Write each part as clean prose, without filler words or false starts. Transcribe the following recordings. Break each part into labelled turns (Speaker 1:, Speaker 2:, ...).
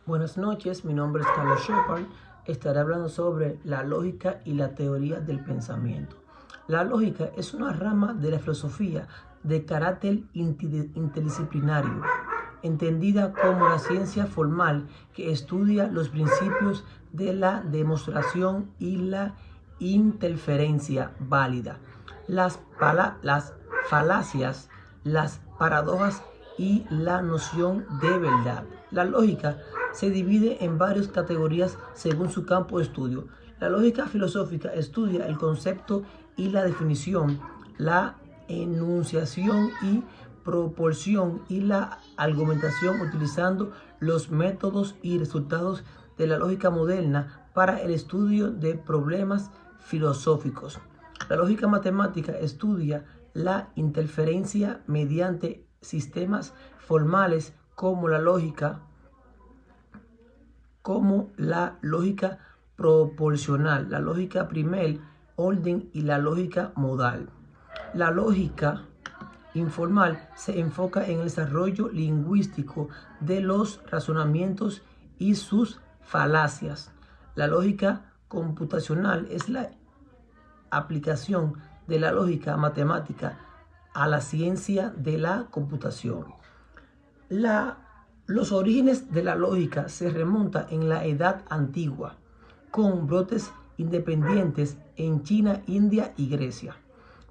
Speaker 1: Buenas noches, mi nombre es Carlos Shepard. Estaré hablando sobre la lógica y la teoría del pensamiento. La lógica es una rama de la filosofía de carácter interdisciplinario, entendida como la ciencia formal que estudia los principios de la demostración y la interferencia válida, las falacias, las paradojas y la noción de verdad. La lógica se divide en varias categorías según su campo de estudio. La lógica filosófica estudia el concepto y la definición, la enunciación y proporción y la argumentación utilizando los métodos y resultados de la lógica moderna para el estudio de problemas filosóficos. La lógica matemática estudia la interferencia mediante sistemas formales como la lógica proporcional, la lógica primer orden y la lógica modal. La lógica informal se enfoca en el desarrollo lingüístico de los razonamientos y sus falacias. La lógica computacional es la aplicación de la lógica matemática a la ciencia de la computación. Los orígenes de la lógica se remontan en la Edad Antigua, con brotes independientes en China, India y Grecia.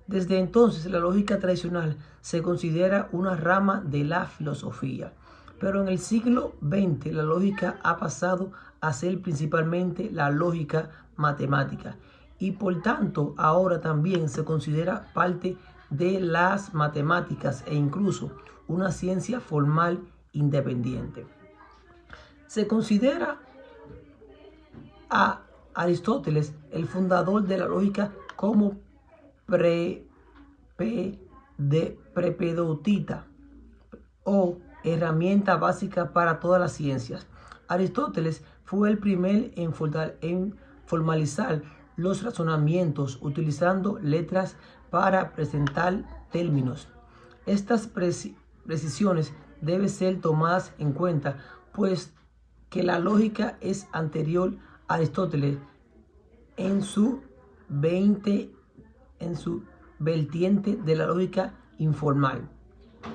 Speaker 1: Desde entonces, la lógica tradicional se considera una rama de la filosofía, pero en el siglo XX la lógica ha pasado a ser principalmente la lógica matemática y por tanto ahora también se considera parte de las matemáticas e incluso una ciencia formal independiente. Se considera a Aristóteles, el fundador de la lógica, como prepedotita o herramienta básica para todas las ciencias. Aristóteles fue el primero en formalizar los razonamientos utilizando letras para presentar términos. Estas precisiones deben ser tomadas en cuenta, pues que la lógica es anterior a Aristóteles en su vertiente de la lógica informal,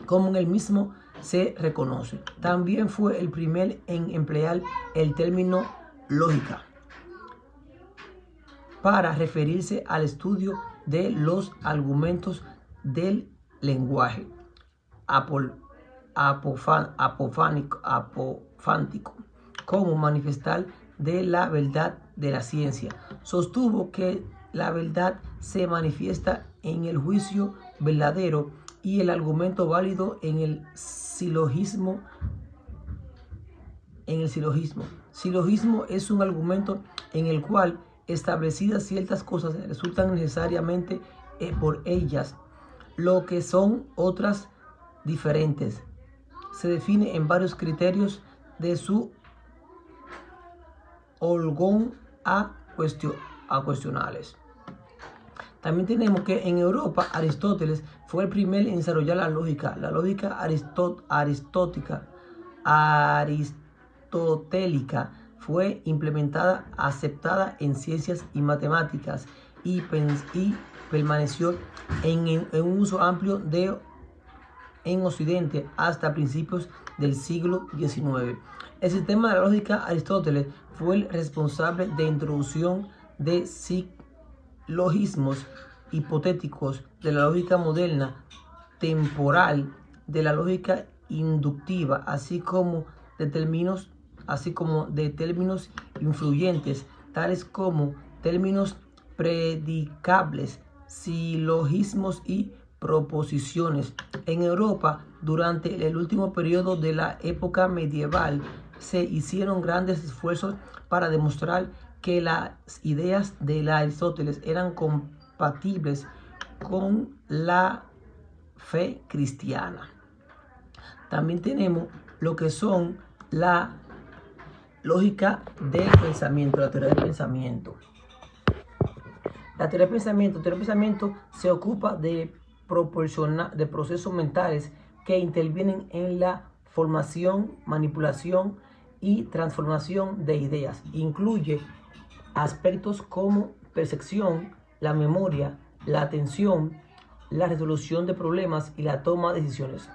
Speaker 1: como en el mismo se reconoce. También fue el primero en emplear el término lógica para referirse al estudio de los argumentos del lenguaje apofántico como manifestar de la verdad de la ciencia. Sostuvo que la verdad se manifiesta en el juicio verdadero y el argumento válido en el silogismo. Silogismo es un argumento en el cual establecidas ciertas cosas resultan necesariamente por ellas lo que son otras diferentes. Se define en varios criterios de su holgón a cuestionables. También tenemos que en Europa Aristóteles fue el primero en desarrollar la lógica aristotélica fue implementada, aceptada en ciencias y matemáticas y permaneció en un uso amplio en Occidente hasta principios del siglo XIX. El sistema de la lógica Aristóteles fue el responsable de introducción de silogismos hipotéticos, de la lógica moderna temporal, de la lógica inductiva, así como de términos influyentes, tales como términos predicables, silogismos y proposiciones. En Europa, durante el último periodo de la época medieval, se hicieron grandes esfuerzos para demostrar que las ideas de Aristóteles eran compatibles con la fe cristiana. También tenemos lo que son la lógica del pensamiento, la teoría del pensamiento. La teoría del pensamiento se ocupa de procesos mentales que intervienen en la formación, manipulación y transformación de ideas. Incluye aspectos como percepción, la memoria, la atención, la resolución de problemas y la toma de decisiones.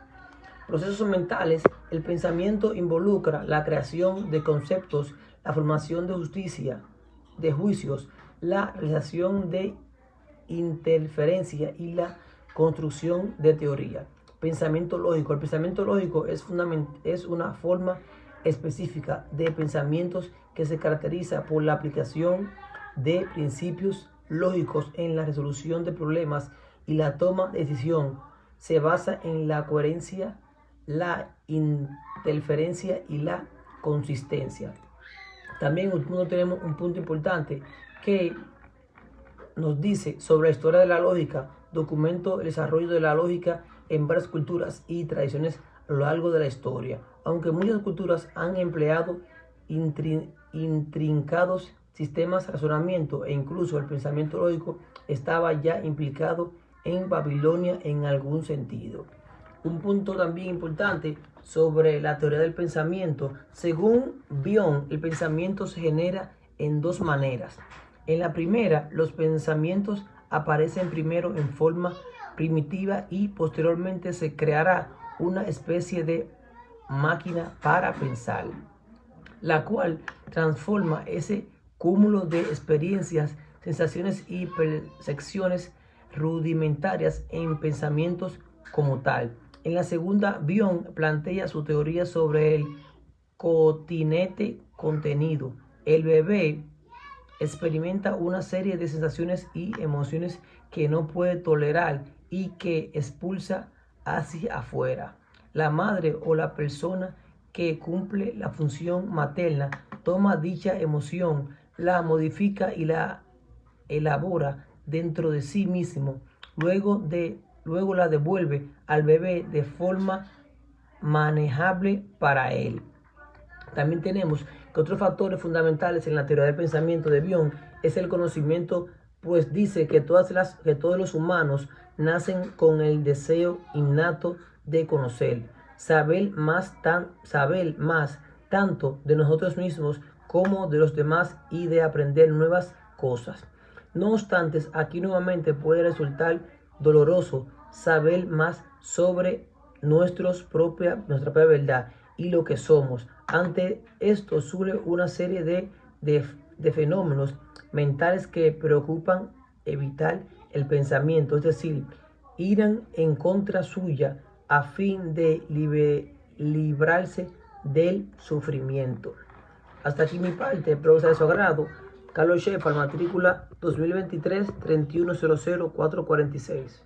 Speaker 1: Procesos mentales. El pensamiento involucra la creación de conceptos, la formación de justicia, de juicios, la realización de interferencia y la construcción de teoría. Pensamiento lógico. El pensamiento lógico es una forma específica de pensamientos que se caracteriza por la aplicación de principios lógicos en la resolución de problemas y la toma de decisión. Se basa en la coherencia, la interferencia y la consistencia. También tenemos un punto importante que nos dice sobre la historia de la lógica. Documento el desarrollo de la lógica en varias culturas y tradiciones a lo largo de la historia. Aunque muchas culturas han empleado intrincados sistemas de razonamiento e incluso el pensamiento lógico estaba ya implicado en Babilonia en algún sentido. Un punto también importante sobre la teoría del pensamiento. Según Bion, el pensamiento se genera en dos maneras. En la primera, los pensamientos aparecen primero en forma primitiva y posteriormente se creará una especie de máquina para pensar, la cual transforma ese cúmulo de experiencias, sensaciones y percepciones rudimentarias en pensamientos como tal. En la segunda, Bion plantea su teoría sobre el continente contenido. El bebé experimenta una serie de sensaciones y emociones que no puede tolerar y que expulsa hacia afuera. La madre o la persona que cumple la función materna toma dicha emoción, la modifica y la elabora dentro de sí mismo. Luego la devuelve al bebé de forma manejable para él. También tenemos que otros factores fundamentales en la teoría del pensamiento de Bion es el conocimiento, pues dice que todos los humanos nacen con el deseo innato de conocer, saber más tanto de nosotros mismos como de los demás y de aprender nuevas cosas. No obstante, aquí nuevamente puede resultar doloroso saber más sobre nuestra propia verdad y lo que somos. Ante esto surge una serie de fenómenos mentales que preocupan evitar el pensamiento, es decir, irán en contra suya a fin de librarse del sufrimiento. Hasta aquí mi parte, espero que sea de su agrado. Carlos Shepard, matrícula 2023 3100446.